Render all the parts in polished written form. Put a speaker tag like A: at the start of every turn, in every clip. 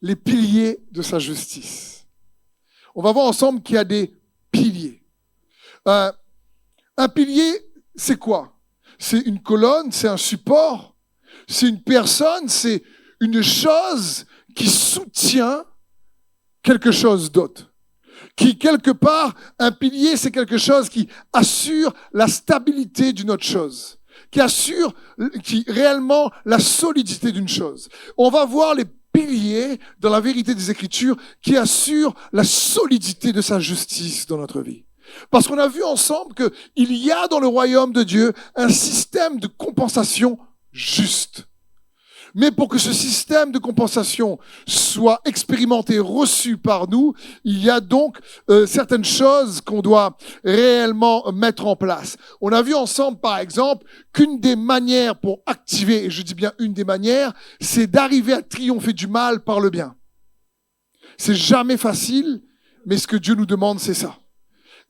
A: les piliers de sa justice. On va voir ensemble qu'il y a des piliers. Un pilier, c'est quoi? C'est une colonne, c'est un support, c'est une personne, c'est une chose qui soutient quelque chose d'autre. Qui, quelque part, un pilier, c'est quelque chose qui assure la stabilité d'une autre chose, qui assure réellement la solidité d'une chose. On va voir les piliers dans la vérité des Écritures qui assurent la solidité de sa justice dans notre vie. Parce qu'on a vu ensemble qu'il y a dans le royaume de Dieu un système de compensation juste. Mais pour que ce système de compensation soit expérimenté, reçu par nous, il y a donc certaines choses qu'on doit réellement mettre en place. On a vu ensemble, par exemple, qu'une des manières pour activer, et je dis bien une des manières, c'est d'arriver à triompher du mal par le bien. C'est jamais facile, mais ce que Dieu nous demande, c'est ça.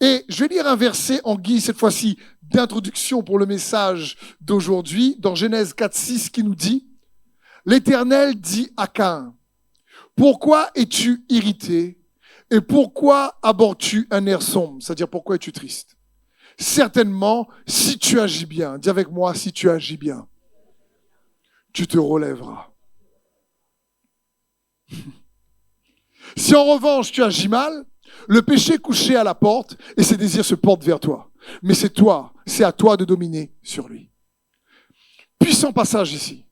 A: Et je vais lire un verset en guise, cette fois-ci, d'introduction pour le message d'aujourd'hui, dans Genèse 4:6, qui nous dit: L'Éternel dit à Caïn, « Pourquoi es-tu irrité et pourquoi abordes-tu un air sombre ?» C'est-à-dire, pourquoi es-tu triste? Certainement, si tu agis bien, dis avec moi, si tu agis bien, tu te relèveras. Si en revanche tu agis mal, le péché couché à la porte et ses désirs se portent vers toi. Mais c'est à toi de dominer sur lui. Puissant passage ici.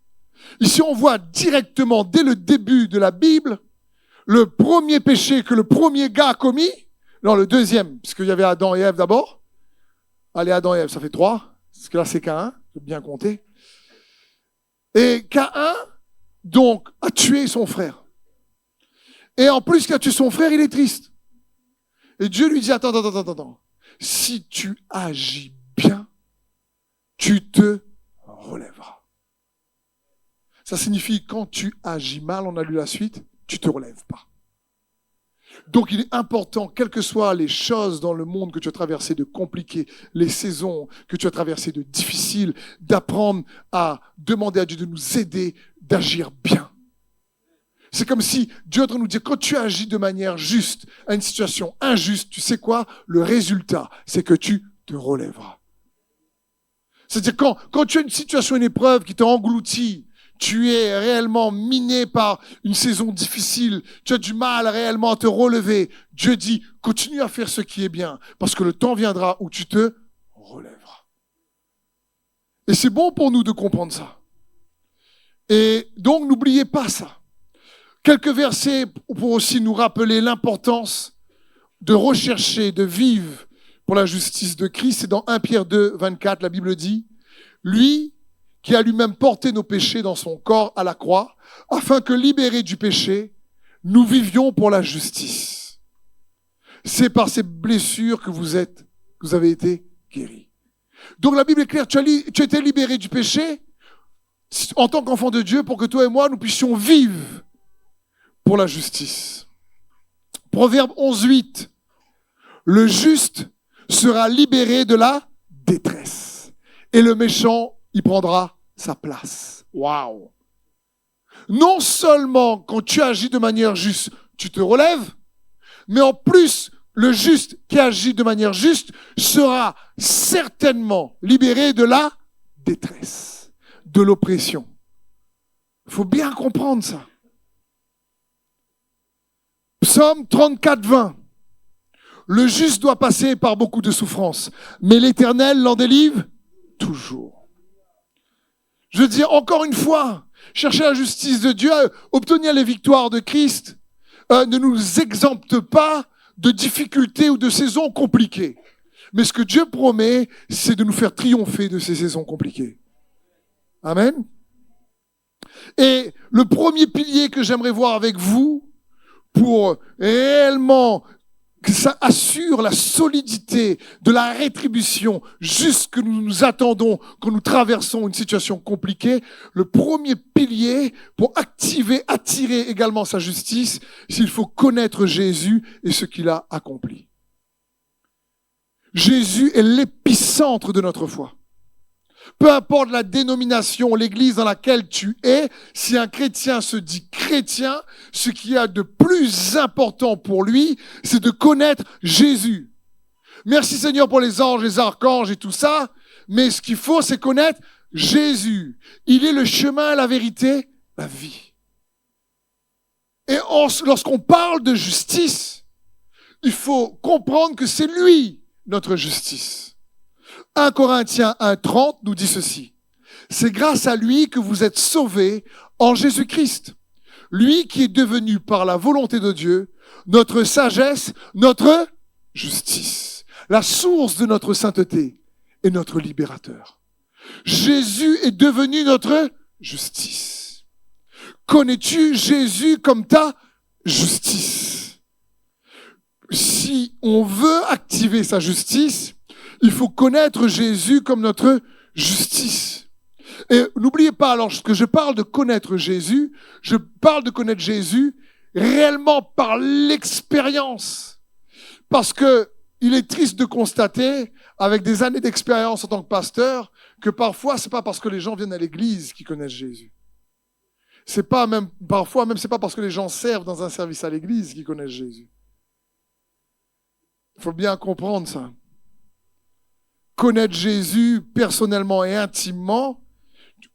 A: Ici, on voit directement, dès le début de la Bible, le premier péché que le premier gars a commis, non, le deuxième, puisqu'il y avait Adam et Ève d'abord. Allez, Adam et Ève, ça fait 3, parce que là, c'est Caïn, je vais bien compter. Et Caïn, donc, a tué son frère. Et en plus qu'il a tué son frère, il est triste. Et Dieu lui dit, attends. Si tu agis bien, tu te relèveras. Ça signifie quand tu agis mal, on a lu la suite, tu te relèves pas. Donc il est important, quelles que soient les choses dans le monde que tu as traversées de compliquées, les saisons que tu as traversées de difficiles, d'apprendre à demander à Dieu de nous aider d'agir bien. C'est comme si Dieu est en train de nous dire, quand tu agis de manière juste à une situation injuste, tu sais quoi? Le résultat, c'est que tu te relèveras. C'est-à-dire quand tu as une situation, une épreuve qui t'a englouti, tu es réellement miné par une saison difficile, tu as du mal réellement à te relever, Dieu dit, continue à faire ce qui est bien, parce que le temps viendra où tu te relèveras. Et c'est bon pour nous de comprendre ça. Et donc, n'oubliez pas ça. Quelques versets pour aussi nous rappeler l'importance de rechercher, de vivre pour la justice de Christ. C'est dans 1 Pierre 2, 24, la Bible dit, « Lui qui a lui-même porté nos péchés dans son corps à la croix, afin que, libérés du péché, nous vivions pour la justice. C'est par ces blessures que vous avez été guéris. » Donc la Bible est claire, tu as été libéré du péché en tant qu'enfant de Dieu pour que toi et moi, nous puissions vivre pour la justice. Proverbe 11:8. Le juste sera libéré de la détresse et le méchant y prendra sa place. Waouh! Non seulement quand tu agis de manière juste, tu te relèves, mais en plus, le juste qui agit de manière juste sera certainement libéré de la détresse, de l'oppression. Il faut bien comprendre ça. Psaume 34, 20. Le juste doit passer par beaucoup de souffrances, mais l'Éternel l'en délivre toujours. Je veux dire, encore une fois, chercher la justice de Dieu, obtenir les victoires de Christ, ne nous exempte pas de difficultés ou de saisons compliquées. Mais ce que Dieu promet, c'est de nous faire triompher de ces saisons compliquées. Amen. Et le premier pilier que j'aimerais voir avec vous, pour réellement que ça assure la solidité de la rétribution jusque nous nous attendons quand nous traversons une situation compliquée, le premier pilier pour attirer également sa justice, s'il faut connaître Jésus et ce qu'il a accompli. Jésus est l'épicentre de notre foi. Peu importe la dénomination, l'église dans laquelle tu es, si un chrétien se dit chrétien, ce qu'il y a de plus important pour lui, c'est de connaître Jésus. Merci Seigneur pour les anges, les archanges et tout ça, mais ce qu'il faut, c'est connaître Jésus. Il est le chemin, la vérité, la vie. Et lorsqu'on parle de justice, il faut comprendre que c'est lui, notre justice. 1 Corinthiens 1,30 nous dit ceci. C'est grâce à lui que vous êtes sauvés en Jésus-Christ. Lui qui est devenu par la volonté de Dieu, notre sagesse, notre justice. La source de notre sainteté et notre libérateur. Jésus est devenu notre justice. Connais-tu Jésus comme ta justice? Si on veut activer sa justice, il faut connaître Jésus comme notre justice. Et n'oubliez pas, alors que je parle de connaître Jésus, je parle de connaître Jésus réellement par l'expérience. Parce que il est triste de constater, avec des années d'expérience en tant que pasteur, que parfois, c'est pas parce que les gens viennent à l'église qu'ils connaissent Jésus. C'est pas même, parfois même, c'est pas parce que les gens servent dans un service à l'église qu'ils connaissent Jésus. Il faut bien comprendre ça. Connaître Jésus personnellement et intimement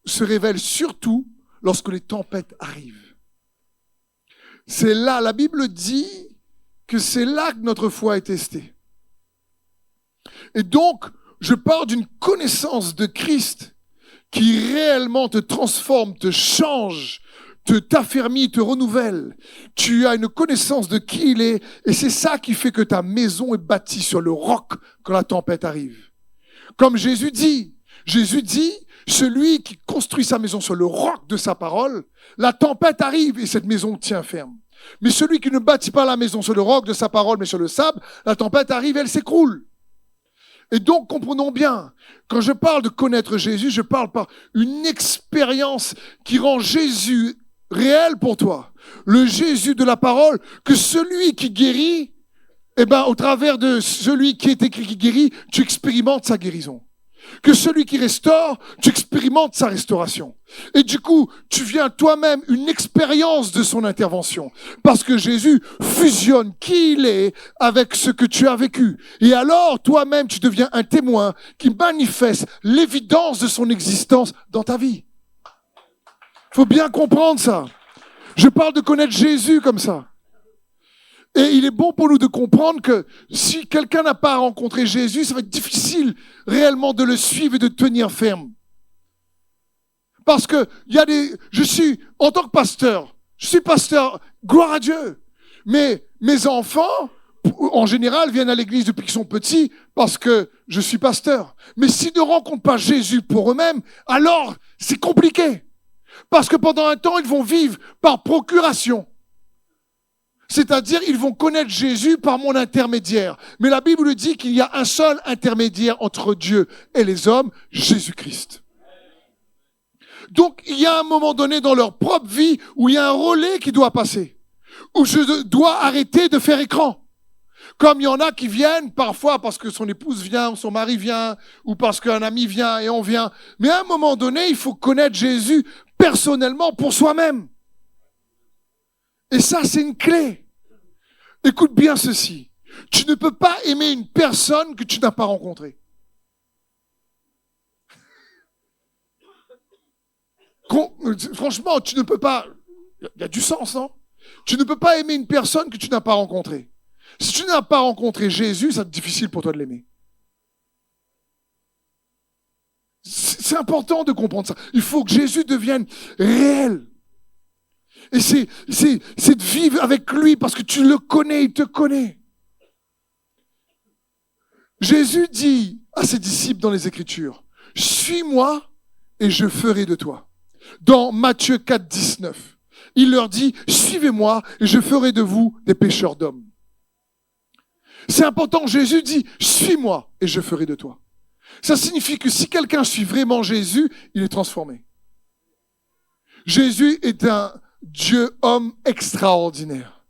A: se révèle surtout lorsque les tempêtes arrivent. C'est là, la Bible dit que c'est là que notre foi est testée. Et donc, je parle d'une connaissance de Christ qui réellement te transforme, te change, t'affermit, te renouvelle. Tu as une connaissance de qui il est et c'est ça qui fait que ta maison est bâtie sur le roc quand la tempête arrive. Comme Jésus dit, celui qui construit sa maison sur le roc de sa parole, la tempête arrive et cette maison tient ferme. Mais celui qui ne bâtit pas la maison sur le roc de sa parole mais sur le sable, la tempête arrive et elle s'écroule. Et donc, comprenons bien, quand je parle de connaître Jésus, je parle par une expérience qui rend Jésus réel pour toi. Le Jésus de la parole, que celui qui guérit, au travers de celui qui est écrit qui guérit, tu expérimentes sa guérison. Que celui qui restaure, tu expérimentes sa restauration. Et du coup, tu viens toi-même une expérience de son intervention. Parce que Jésus fusionne qui il est avec ce que tu as vécu. Et alors, toi-même, tu deviens un témoin qui manifeste l'évidence de son existence dans ta vie. Faut bien comprendre ça. Je parle de connaître Jésus comme ça. Et il est bon pour nous de comprendre que si quelqu'un n'a pas rencontré Jésus, ça va être difficile réellement de le suivre et de tenir ferme. Parce que en tant que pasteur, je suis pasteur, gloire à Dieu. Mais mes enfants, en général, viennent à l'église depuis qu'ils sont petits parce que je suis pasteur. Mais s'ils ne rencontrent pas Jésus pour eux-mêmes, alors c'est compliqué. Parce que pendant un temps, ils vont vivre par procuration. C'est-à-dire, ils vont connaître Jésus par mon intermédiaire. Mais la Bible dit qu'il y a un seul intermédiaire entre Dieu et les hommes, Jésus-Christ. Donc, il y a un moment donné dans leur propre vie où il y a un relais qui doit passer. Où je dois arrêter de faire écran. Comme il y en a qui viennent parfois parce que son épouse vient, ou son mari vient, ou parce qu'un ami vient et on vient. Mais à un moment donné, il faut connaître Jésus personnellement pour soi-même. Et ça, c'est une clé. Écoute bien ceci. Tu ne peux pas aimer une personne que tu n'as pas rencontrée. Franchement, tu ne peux pas... Il y a du sens, non? Tu ne peux pas aimer une personne que tu n'as pas rencontrée. Si tu n'as pas rencontré Jésus, ça va être difficile pour toi de l'aimer. C'est important de comprendre ça. Il faut que Jésus devienne réel. Et c'est de vivre avec lui parce que tu le connais, il te connaît. Jésus dit à ses disciples dans les Écritures, « Suis-moi et je ferai de toi. » Dans Matthieu 4, 19, il leur dit, « Suivez-moi et je ferai de vous des pêcheurs d'hommes. » C'est important, Jésus dit, « Suis-moi et je ferai de toi. » Ça signifie que si quelqu'un suit vraiment Jésus, il est transformé. Jésus est un Dieu homme extraordinaire.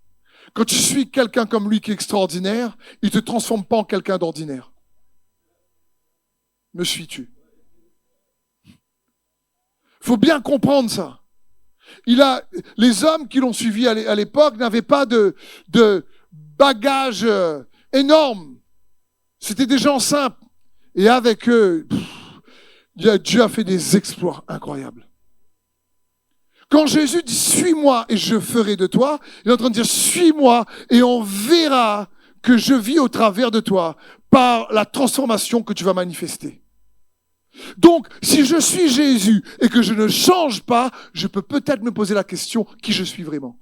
A: Quand tu suis quelqu'un comme lui qui est extraordinaire, il ne te transforme pas en quelqu'un d'ordinaire. Me suis-tu? faut bien comprendre ça. Les hommes qui l'ont suivi à l'époque n'avaient pas de bagages énormes. C'était des gens simples. Et avec eux, Dieu a fait des exploits incroyables. Quand Jésus dit « Suis-moi et je ferai de toi », il est en train de dire « Suis-moi et on verra que je vis au travers de toi par la transformation que tu vas manifester. » Donc, si je suis Jésus et que je ne change pas, je peux peut-être me poser la question « Qui je suis vraiment ?»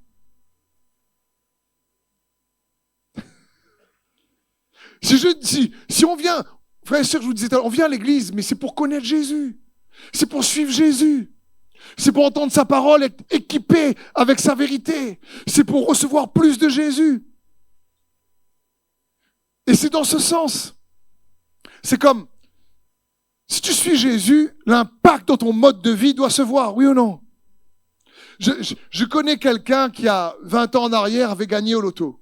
A: Si on vient, frères et sœurs, je vous disais, on vient à l'église, mais c'est pour connaître Jésus. C'est pour suivre Jésus. C'est pour entendre sa parole, être équipé avec sa vérité. C'est pour recevoir plus de Jésus. Et c'est dans ce sens. C'est comme, si tu suis Jésus, l'impact dans ton mode de vie doit se voir, oui ou non? Je connais quelqu'un qui a 20 ans en arrière avait gagné au loto.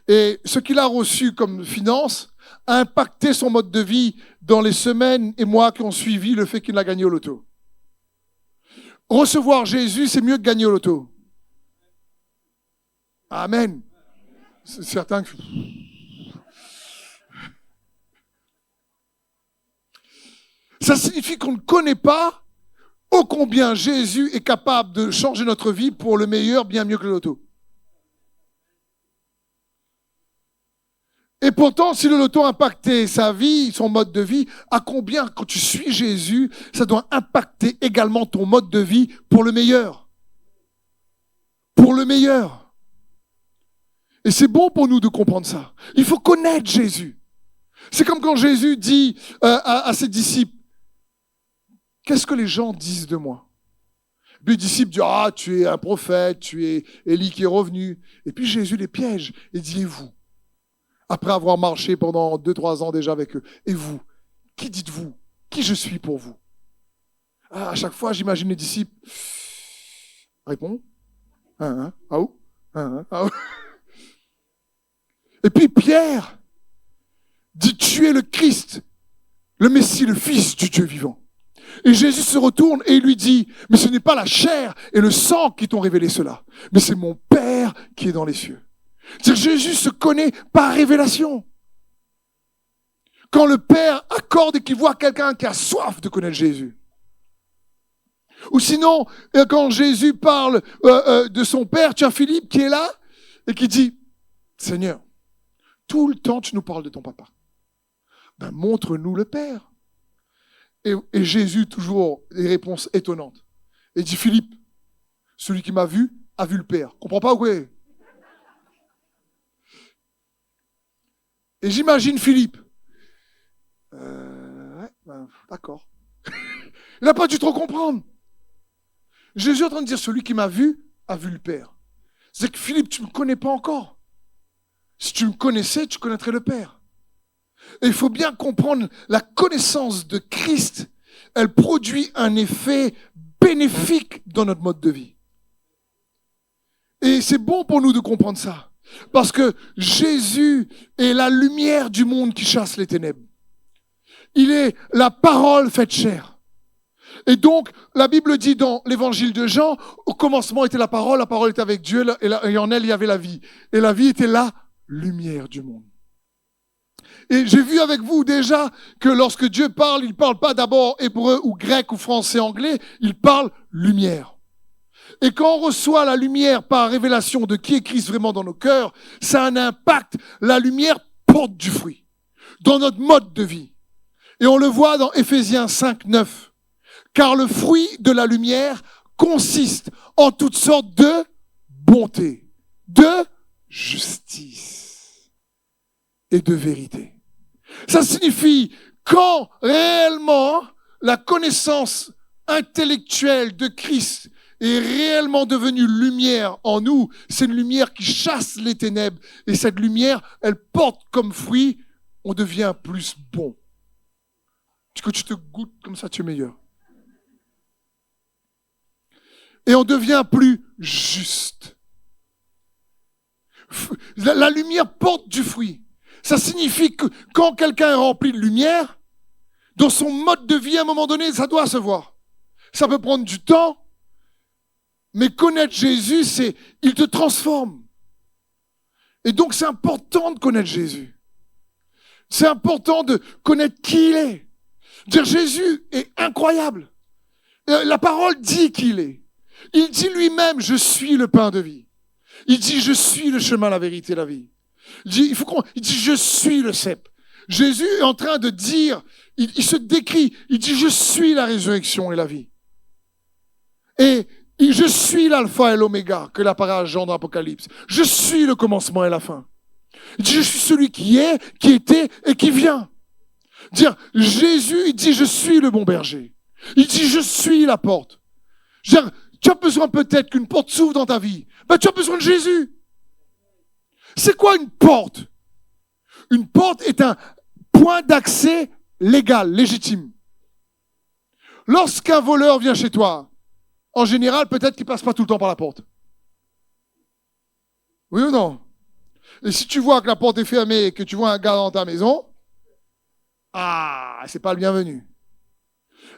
A: Et ce qu'il a reçu comme finance a impacté son mode de vie dans les semaines et mois qui ont suivi le fait qu'il a gagné au loto. Recevoir Jésus, c'est mieux que gagner au loto. Amen. C'est certain que... Ça signifie qu'on ne connaît pas ô combien Jésus est capable de changer notre vie pour le meilleur, bien mieux que le loto. Et pourtant, si le loto a impacté sa vie, son mode de vie, à combien, quand tu suis Jésus, ça doit impacter également ton mode de vie pour le meilleur. Pour le meilleur. Et c'est bon pour nous de comprendre ça. Il faut connaître Jésus. C'est comme quand Jésus dit à ses disciples, « Qu'est-ce que les gens disent de moi ?» Les disciples disent, « Ah, tu es un prophète, tu es Élie qui est revenu. » Et puis Jésus les piège et dit, « Et vous ?» Après avoir marché pendant 2-3 ans déjà avec eux. Et vous, qui dites-vous? Qui je suis pour vous? À chaque fois, j'imagine les disciples. Réponds. Ah où? Ah où? Et puis Pierre dit, tu es le Christ, le Messie, le Fils du Dieu vivant. Et Jésus se retourne et il lui dit, mais ce n'est pas la chair et le sang qui t'ont révélé cela, mais c'est mon Père qui est dans les cieux. C'est-à-dire que Jésus se connaît par révélation. Quand le Père accorde et qu'il voit quelqu'un qui a soif de connaître Jésus. Ou sinon, quand Jésus parle de son Père, tu as Philippe qui est là et qui dit, Seigneur, tout le temps tu nous parles de ton papa. Ben, montre-nous le Père. Et Jésus, toujours des réponses étonnantes. Et dit, Philippe, celui qui m'a vu a vu le Père. Comprends pas, ouais? Et j'imagine Philippe. D'accord. Il n'a pas dû trop comprendre. Jésus est en train de dire, celui qui m'a vu a vu le Père. C'est que Philippe, tu ne me connais pas encore. Si tu me connaissais, tu connaîtrais le Père. Et il faut bien comprendre, la connaissance de Christ, elle produit un effet bénéfique dans notre mode de vie. Et c'est bon pour nous de comprendre ça. Parce que Jésus est la lumière du monde qui chasse les ténèbres. Il est la parole faite chair. Et donc, la Bible dit dans l'évangile de Jean, au commencement était la parole était avec Dieu, et en elle il y avait la vie. Et la vie était la lumière du monde. Et j'ai vu avec vous déjà que lorsque Dieu parle, il parle pas d'abord hébreu ou grec ou français, anglais, il parle lumière. Et quand on reçoit la lumière par révélation de qui est Christ vraiment dans nos cœurs, ça a un impact. La lumière porte du fruit dans notre mode de vie. Et on le voit dans Éphésiens 5, 9. Car le fruit de la lumière consiste en toutes sortes de bonté, de justice et de vérité. Ça signifie quand réellement la connaissance intellectuelle de Christ est réellement devenue lumière en nous, c'est une lumière qui chasse les ténèbres. Et cette lumière, elle porte comme fruit, on devient plus bon. Que tu te goûtes comme ça, tu es meilleur. Et on devient plus juste. La lumière porte du fruit. Ça signifie que quand quelqu'un est rempli de lumière, dans son mode de vie, à un moment donné, ça doit se voir. Ça peut prendre du temps, mais connaître Jésus, il te transforme. Et donc, c'est important de connaître Jésus. C'est important de connaître qui il est. Dire Jésus est incroyable. La parole dit qui il est. Il dit lui-même, je suis le pain de vie. Il dit, je suis le chemin, la vérité, la vie. Il dit, je suis le cep. Jésus est en train de dire, il se décrit, il dit, je suis la résurrection et la vie. Et je suis l'alpha et l'oméga, que l'apparaît à Jean dans l'Apocalypse. Je suis le commencement et la fin. Il dit, je suis celui qui est, qui était et qui vient. Dire, Jésus, il dit, je suis le bon berger. Il dit, je suis la porte. Dire, tu as besoin peut-être qu'une porte s'ouvre dans ta vie. Ben, tu as besoin de Jésus. C'est quoi une porte? Une porte est un point d'accès légal, légitime. Lorsqu'un voleur vient chez toi, en général, peut-être qu'il passe pas tout le temps par la porte. Oui ou non? Et si tu vois que la porte est fermée et que tu vois un gars dans ta maison, c'est pas le bienvenu.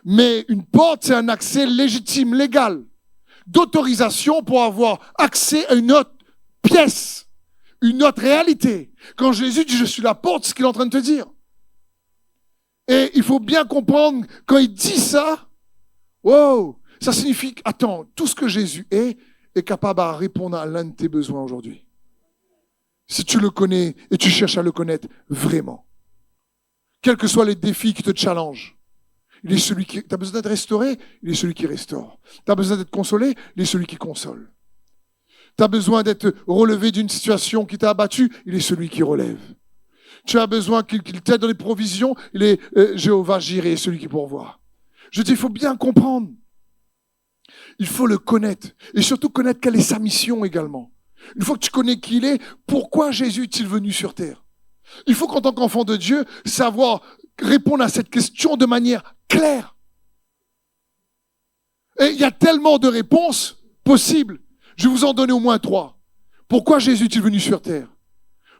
A: Mais une porte, c'est un accès légitime, légal, d'autorisation pour avoir accès à une autre pièce, une autre réalité. Quand Jésus dit « je suis la porte », c'est ce qu'il est en train de te dire. Et il faut bien comprendre, quand il dit ça, wow, ça signifie que, attends, tout ce que Jésus est capable à répondre à l'un de tes besoins aujourd'hui. Si tu le connais et tu cherches à le connaître vraiment. Quels que soient les défis qui te challengent. Il est celui qui, t'as besoin d'être restauré, il est celui qui restaure. T'as besoin d'être consolé, il est celui qui console. T'as besoin d'être relevé d'une situation qui t'a abattu, il est celui qui relève. Tu as besoin qu'il t'aide dans les provisions, il est Jéhovah Jireh, celui qui pourvoit. Je dis, il faut bien comprendre. Il faut le connaître. Et surtout connaître quelle est sa mission également. Une fois que tu connais qui il est, pourquoi Jésus est-il venu sur terre? Il faut qu'en tant qu'enfant de Dieu, savoir répondre à cette question de manière claire. Et il y a tellement de réponses possibles. Je vais vous en donner au moins 3. Pourquoi Jésus est-il venu sur terre?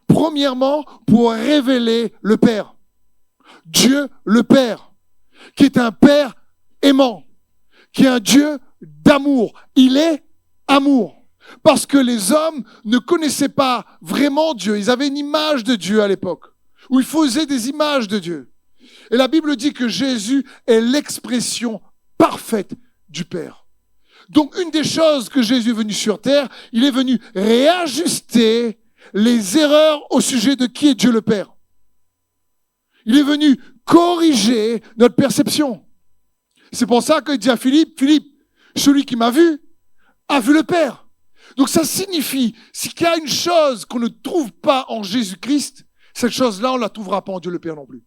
A: Premièrement, pour révéler le Père. Dieu le Père, qui est un Père aimant, qui est un Dieu d'amour. Il est amour. Parce que les hommes ne connaissaient pas vraiment Dieu. Ils avaient une image de Dieu à l'époque, où ils faisaient des images de Dieu. Et la Bible dit que Jésus est l'expression parfaite du Père. Donc, une des choses que Jésus est venu sur terre, il est venu réajuster les erreurs au sujet de qui est Dieu le Père. Il est venu corriger notre perception. C'est pour ça qu'il dit à Philippe, celui qui m'a vu, a vu le Père. Donc ça signifie, qu'il y a une chose qu'on ne trouve pas en Jésus-Christ, cette chose-là, on ne la trouvera pas en Dieu le Père non plus.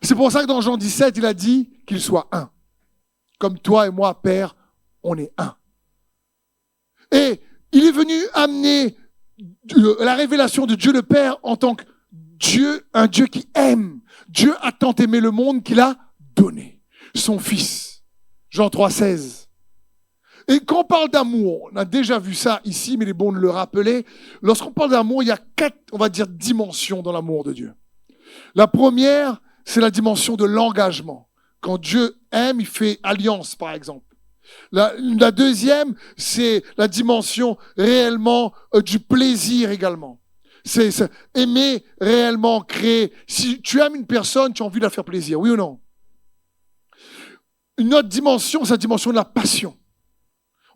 A: C'est pour ça que dans Jean 17, il a dit qu'il soit un. Comme toi et moi, Père, on est un. Et il est venu amener la révélation de Dieu le Père en tant que Dieu, un Dieu qui aime. Dieu a tant aimé le monde qu'il a donné son Fils. Jean 3,16. Et quand on parle d'amour, on a déjà vu ça ici, mais il est bon de le rappeler. Lorsqu'on parle d'amour, il y a 4, on va dire, dimensions dans l'amour de Dieu. La première, c'est la dimension de l'engagement. Quand Dieu aime, il fait alliance, par exemple. La deuxième, c'est la dimension réellement du plaisir également. C'est aimer réellement, créer. Si tu aimes une personne, tu as envie de la faire plaisir, oui ou non? Une autre dimension, c'est la dimension de la passion.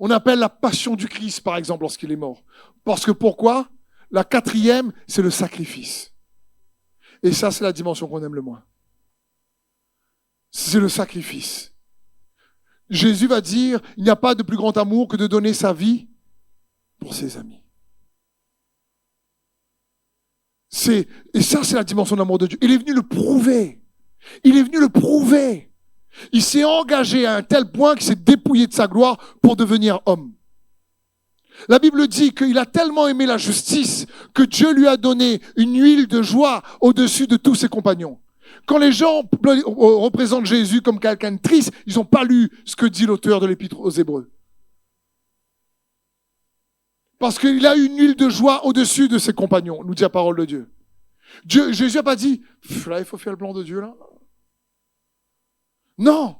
A: On appelle la passion du Christ, par exemple, lorsqu'il est mort. Parce que pourquoi? La quatrième, c'est le sacrifice. Et ça, c'est la dimension qu'on aime le moins. C'est le sacrifice. Jésus va dire, il n'y a pas de plus grand amour que de donner sa vie pour ses amis. Et ça, c'est la dimension de l'amour de Dieu. Il est venu le prouver. Il est venu le prouver. Il s'est engagé à un tel point qu'il s'est dépouillé de sa gloire pour devenir homme. La Bible dit qu'il a tellement aimé la justice que Dieu lui a donné une huile de joie au-dessus de tous ses compagnons. Quand les gens représentent Jésus comme quelqu'un de triste, ils n'ont pas lu ce que dit l'auteur de l'Épître aux Hébreux. Parce qu'il a une huile de joie au-dessus de ses compagnons, nous dit la parole de Dieu. Jésus n'a pas dit, là, il faut faire le plan de Dieu, là. Non.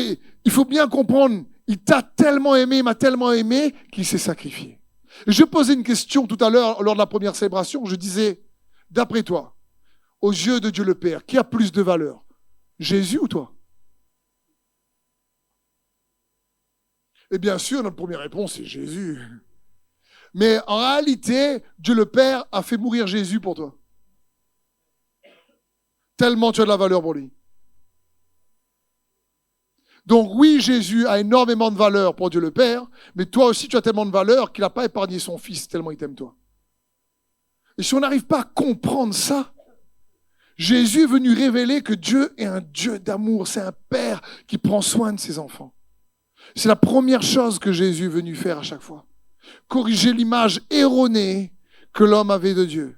A: Et il faut bien comprendre, il t'a tellement aimé, il m'a tellement aimé qu'il s'est sacrifié. Et je posais une question tout à l'heure lors de la première célébration. Je disais, d'après toi, aux yeux de Dieu le Père, qui a plus de valeur, Jésus ou toi? Et bien sûr, notre première réponse, c'est Jésus. Mais en réalité, Dieu le Père a fait mourir Jésus pour toi. Tellement tu as de la valeur pour lui. Donc oui, Jésus a énormément de valeur pour Dieu le Père, mais toi aussi tu as tellement de valeur qu'il n'a pas épargné son Fils tellement il t'aime toi. Et si on n'arrive pas à comprendre ça, Jésus est venu révéler que Dieu est un Dieu d'amour, c'est un Père qui prend soin de ses enfants. C'est la première chose que Jésus est venu faire à chaque fois. Corriger l'image erronée que l'homme avait de Dieu.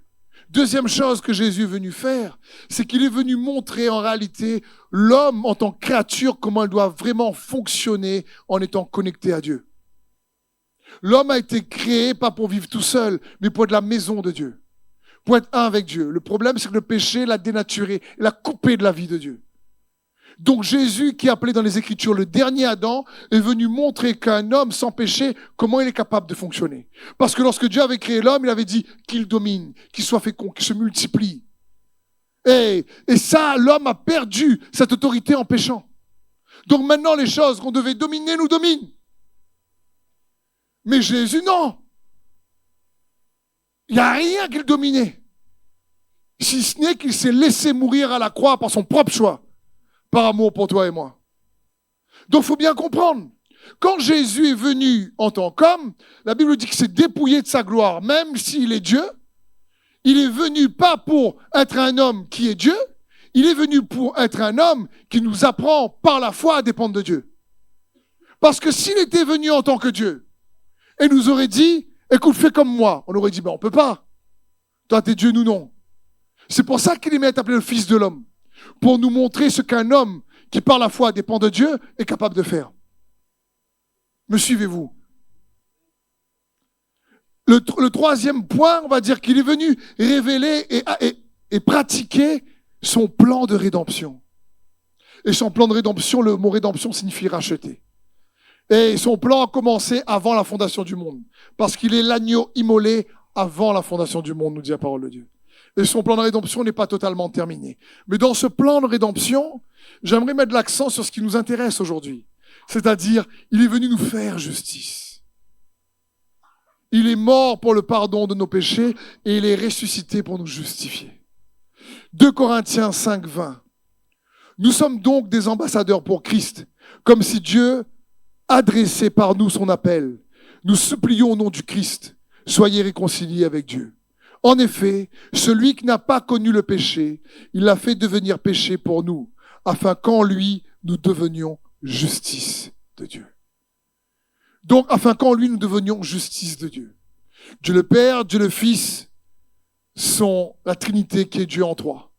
A: Deuxième chose que Jésus est venu faire, c'est qu'il est venu montrer en réalité l'homme en tant que créature, comment il doit vraiment fonctionner en étant connecté à Dieu. L'homme a été créé pas pour vivre tout seul, mais pour être la maison de Dieu, pour être un avec Dieu. Le problème, c'est que le péché l'a dénaturé, l'a coupé de la vie de Dieu. Donc Jésus, qui est appelé dans les Écritures le dernier Adam, est venu montrer qu'un homme sans péché, comment il est capable de fonctionner. Parce que lorsque Dieu avait créé l'homme, il avait dit qu'il domine, qu'il soit fécond, qu'il se multiplie. Et ça, l'homme a perdu cette autorité en péchant. Donc maintenant, les choses qu'on devait dominer nous dominent. Mais Jésus, non. Il n'y a rien qu'il dominait. Si ce n'est qu'il s'est laissé mourir à la croix par son propre choix. Par amour pour toi et moi. Donc, il faut bien comprendre. Quand Jésus est venu en tant qu'homme, la Bible dit qu'il s'est dépouillé de sa gloire, même s'il est Dieu. Il est venu pas pour être un homme qui est Dieu, il est venu pour être un homme qui nous apprend par la foi à dépendre de Dieu. Parce que s'il était venu en tant que Dieu et nous aurait dit, écoute, fais comme moi, on aurait dit, ben on peut pas. Toi, t'es Dieu, nous non. C'est pour ça qu'il est mis à t'appeler le Fils de l'homme. Pour nous montrer ce qu'un homme qui par la foi dépend de Dieu est capable de faire. Me suivez-vous? Le troisième point, on va dire qu'il est venu révéler et pratiquer son plan de rédemption. Et son plan de rédemption, le mot rédemption signifie racheter. Et son plan a commencé avant la fondation du monde. Parce qu'il est l'agneau immolé avant la fondation du monde, nous dit la parole de Dieu. Et son plan de rédemption n'est pas totalement terminé. Mais dans ce plan de rédemption, j'aimerais mettre l'accent sur ce qui nous intéresse aujourd'hui. C'est-à-dire, il est venu nous faire justice. Il est mort pour le pardon de nos péchés et il est ressuscité pour nous justifier. 2 Corinthiens 5, 20. Nous sommes donc des ambassadeurs pour Christ, comme si Dieu adressait par nous son appel. Nous supplions au nom du Christ, soyez réconciliés avec Dieu. En effet, celui qui n'a pas connu le péché, il l'a fait devenir péché pour nous, afin qu'en lui, nous devenions justice de Dieu. Donc, afin qu'en lui, nous devenions justice de Dieu. Dieu le Père, Dieu le Fils sont la Trinité qui est Dieu en trois.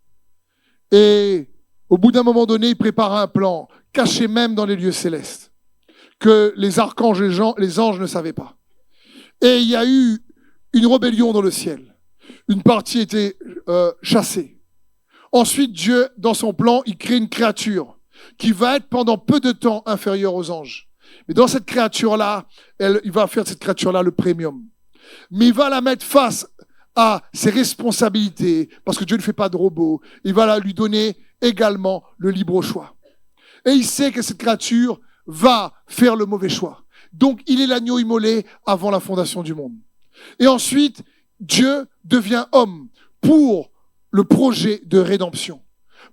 A: Et au bout d'un moment donné, il prépara un plan, caché même dans les lieux célestes, que les archanges et les anges ne savaient pas. Et il y a eu une rébellion dans le ciel. Une partie était chassée. Ensuite, Dieu, dans son plan, il crée une créature qui va être pendant peu de temps inférieure aux anges. Mais dans cette créature-là, il va faire de cette créature-là le premium. Mais il va la mettre face à ses responsabilités, parce que Dieu ne fait pas de robot. Il va lui donner également le libre choix. Et il sait que cette créature va faire le mauvais choix. Donc, il est l'agneau immolé avant la fondation du monde. Et ensuite, Dieu devient homme pour le projet de rédemption.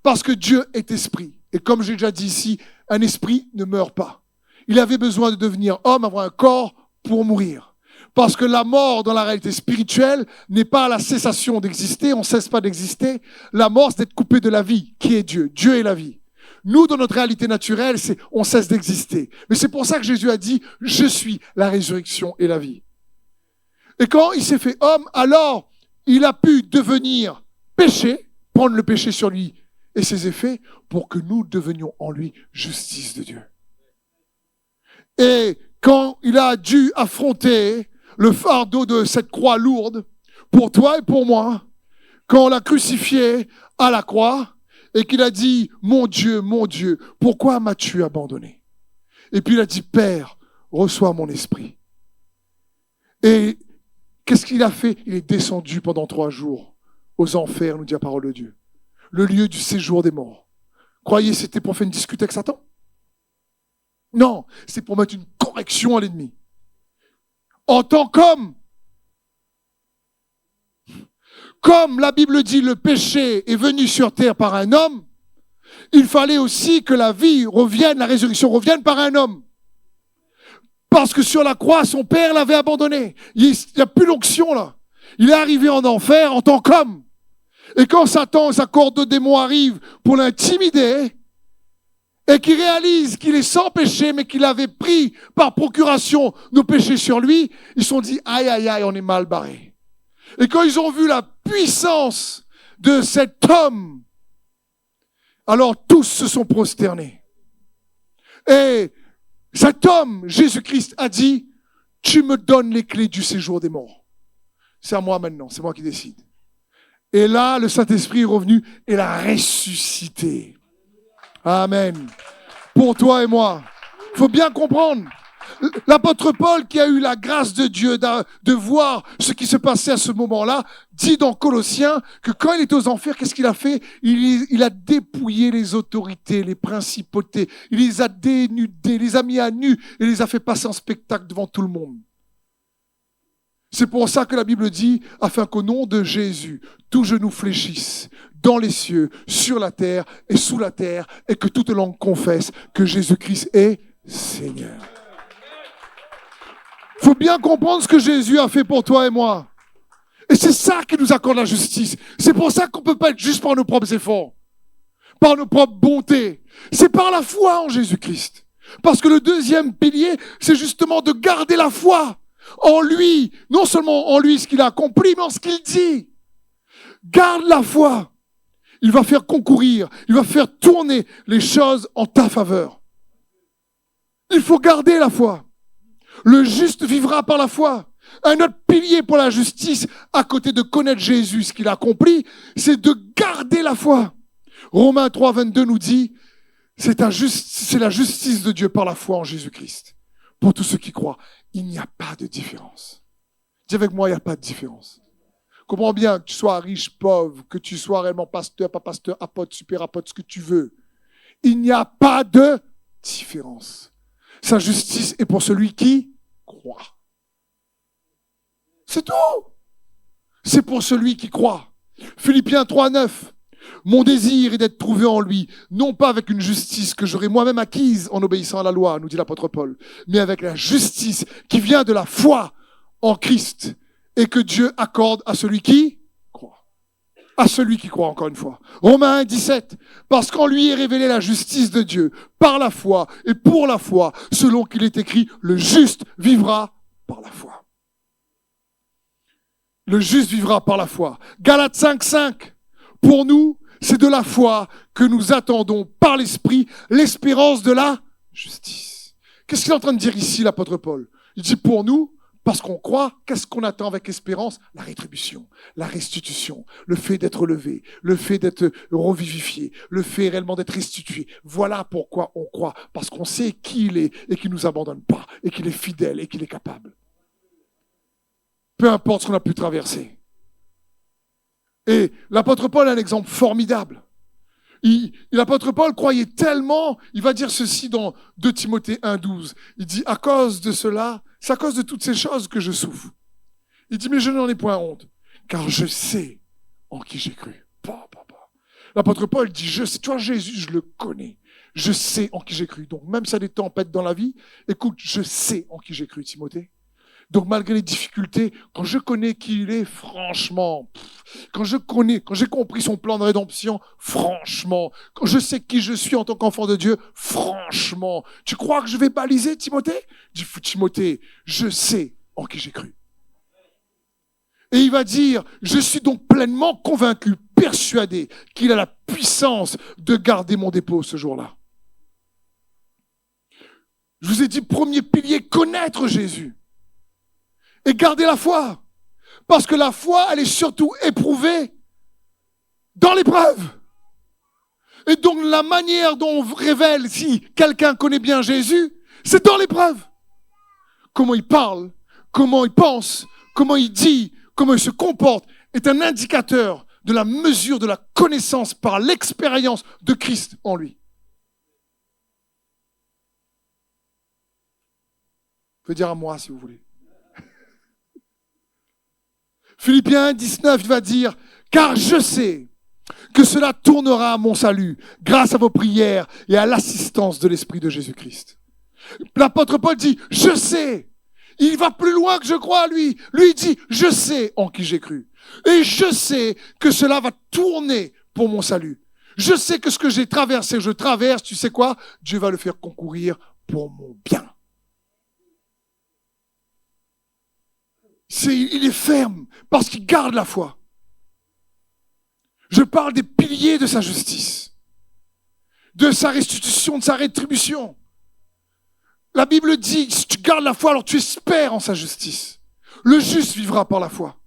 A: Parce que Dieu est esprit. Et comme j'ai déjà dit ici, un esprit ne meurt pas. Il avait besoin de devenir homme, avoir un corps pour mourir. Parce que la mort dans la réalité spirituelle n'est pas la cessation d'exister, on ne cesse pas d'exister. La mort, c'est d'être coupé de la vie, qui est Dieu. Dieu est la vie. Nous, dans notre réalité naturelle, on cesse d'exister. Mais c'est pour ça que Jésus a dit, je suis la résurrection et la vie. Et quand il s'est fait homme, alors il a pu devenir péché, prendre le péché sur lui et ses effets, pour que nous devenions en lui justice de Dieu. Et quand il a dû affronter le fardeau de cette croix lourde, pour toi et pour moi, quand on l'a crucifié à la croix, et qu'il a dit, mon Dieu, pourquoi m'as-tu abandonné? Et puis il a dit, Père, reçois mon esprit. Et qu'est-ce qu'il a fait? Il est descendu pendant 3 jours aux enfers, nous dit la parole de Dieu. Le lieu du séjour des morts. Croyez, c'était pour faire une dispute avec Satan? Non, c'est pour mettre une correction à l'ennemi. En tant qu'homme, comme la Bible dit, le péché est venu sur terre par un homme, il fallait aussi que la vie revienne, la résurrection revienne par un homme. Parce que sur la croix, son père l'avait abandonné. Il n'y a plus l'onction là. Il est arrivé en enfer en tant qu'homme. Et quand Satan, sa corde de démons arrive pour l'intimider, et qu'il réalise qu'il est sans péché, mais qu'il avait pris par procuration nos péchés sur lui, ils se sont dit, aïe, aïe, aïe, on est mal barré. Et quand ils ont vu la puissance de cet homme, alors tous se sont prosternés. Et cet homme, Jésus-Christ, a dit, tu me donnes les clés du séjour des morts. C'est à moi maintenant, c'est moi qui décide. Et là, le Saint-Esprit est revenu et l'a ressuscité. Amen. Pour toi et moi. Il faut bien comprendre. L'apôtre Paul, qui a eu la grâce de Dieu de voir ce qui se passait à ce moment-là, dit dans Colossiens que quand il était aux enfers, qu'est-ce qu'il a fait? Il a dépouillé les autorités, les principautés. Il les a dénudés, les a mis à nu et les a fait passer en spectacle devant tout le monde. C'est pour ça que la Bible dit, afin qu'au nom de Jésus, tout genou fléchisse dans les cieux, sur la terre et sous la terre, et que toute langue confesse que Jésus-Christ est Seigneur. Il faut bien comprendre ce que Jésus a fait pour toi et moi. Et c'est ça qui nous accorde la justice. C'est pour ça qu'on ne peut pas être juste par nos propres efforts, par nos propres bontés. C'est par la foi en Jésus-Christ. Parce que le deuxième pilier, c'est justement de garder la foi en lui, non seulement en lui ce qu'il a accompli, mais en ce qu'il dit. Garde la foi. Il va faire concourir, il va faire tourner les choses en ta faveur. Il faut garder la foi. Le juste vivra par la foi. Un autre pilier pour la justice, à côté de connaître Jésus, ce qu'il a accompli, c'est de garder la foi. Romains 3, 22 nous dit, c'est la justice de Dieu par la foi en Jésus-Christ. Pour tous ceux qui croient, il n'y a pas de différence. Dis avec moi, il n'y a pas de différence. Comprends bien, que tu sois riche, pauvre, que tu sois réellement pasteur, pas pasteur, apôtre, super apôtre, ce que tu veux. Il n'y a pas de différence. Sa justice est pour celui qui croit. C'est tout. C'est pour celui qui croit. Philippiens 3, 9. Mon désir est d'être trouvé en lui, non pas avec une justice que j'aurais moi-même acquise en obéissant à la loi, nous dit l'apôtre Paul, mais avec la justice qui vient de la foi en Christ et que Dieu accorde à celui qui croit. À celui qui croit, encore une fois. Romains 1, 17. Parce qu'en lui est révélée la justice de Dieu par la foi et pour la foi, selon qu'il est écrit, le juste vivra par la foi. Le juste vivra par la foi. Galates 5, 5. Pour nous, c'est de la foi que nous attendons par l'Esprit l'espérance de la justice. Qu'est-ce qu'il est en train de dire ici, l'apôtre Paul? Il dit pour nous, parce qu'on croit, qu'est-ce qu'on attend avec espérance? La rétribution, la restitution, le fait d'être levé, le fait d'être revivifié, le fait réellement d'être restitué. Voilà pourquoi on croit, parce qu'on sait qui il est et qu'il ne nous abandonne pas, et qu'il est fidèle et qu'il est capable. Peu importe ce qu'on a pu traverser. Et l'apôtre Paul a un exemple formidable. L'apôtre Paul croyait tellement, il va dire ceci dans 2 Timothée 1, 12. Il dit, à cause de cela, c'est à cause de toutes ces choses que je souffre. Il dit, mais je n'en ai point honte, car je sais en qui j'ai cru. L'apôtre Paul dit, je sais, toi Jésus, je le connais. Je sais en qui j'ai cru. Donc même s'il y a des tempêtes dans la vie, écoute, je sais en qui j'ai cru, Timothée. Donc malgré les difficultés, quand je connais qui il est, franchement, quand j'ai compris son plan de rédemption, franchement, quand je sais qui je suis en tant qu'enfant de Dieu, franchement, tu crois que je vais baliser, Timothée? Dis, Timothée, je sais en qui j'ai cru. Et il va dire, je suis donc pleinement convaincu, persuadé qu'il a la puissance de garder mon dépôt ce jour-là. Je vous ai dit, premier pilier, connaître Jésus. Et garder la foi. Parce que la foi, elle est surtout éprouvée dans l'épreuve. Et donc la manière dont on révèle si quelqu'un connaît bien Jésus, C'est dans l'épreuve. Comment il parle, comment il pense, comment il dit, comment il se comporte est un indicateur de la mesure de la connaissance par l'expérience de Christ en lui. Vous pouvez dire à moi si vous voulez. Philippiens 19 va dire, car je sais que cela tournera à mon salut grâce à vos prières et à l'assistance de l'Esprit de Jésus-Christ. L'apôtre Paul dit, je sais. Il va plus loin que je crois à lui. Lui dit, je sais en qui j'ai cru. Et je sais que cela va tourner pour mon salut. Je sais que ce que j'ai traversé, je traverse, tu sais quoi? Dieu va le faire concourir pour mon bien. Il est ferme parce qu'il garde la foi. Je parle des piliers de sa justice, de sa restitution, de sa rétribution. La Bible dit, si tu gardes la foi, alors tu espères en sa justice. Le juste vivra par la foi.